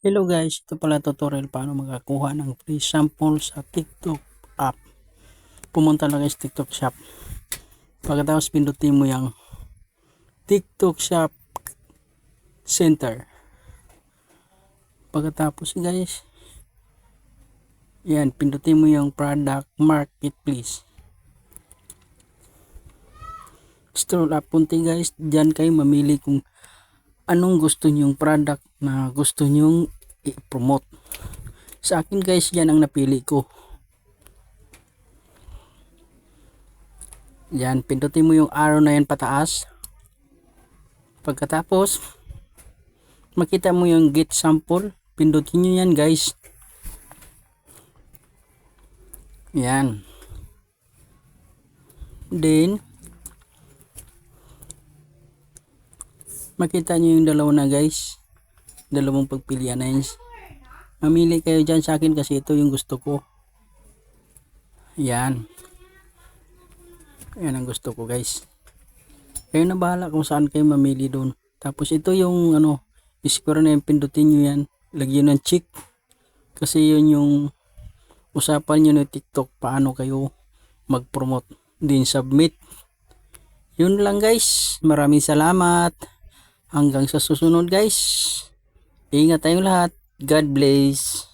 Hello guys, ito pala tutorial paano makakuha ng free sample sa TikTok app. Pumunta lang kayo sa TikTok shop. Pagkatapos pindutin mo yung TikTok shop center. Pagkatapos guys, yan, pindutin mo yung product marketplace. Scroll up punti guys, dyan kayo mamili kung anong gusto nyong product na gusto nyong i-promote. Sa akin guys, yan ang napili ko. Yan, pindutin mo yung arrow na yan pataas. Pagkatapos, makita mo yung get sample. Pindutin nyo yan guys. Yan. Then, makita nyo yung dalawa na guys. Dalawang pagpilian na yan. Mamili kayo dyan sa akin kasi ito yung gusto ko. Yan. Yan ang gusto ko guys. Kayo na bahala kung saan kayo mamili doon. Tapos ito yung square na yung pindutin nyo yan. Lagyan ng check. Kasi yun yung usapan nyo ng TikTok. Paano kayo mag-promote. Din submit. Yun lang guys. Maraming salamat. Hanggang sa susunod guys. Ingat tayong lahat. God bless.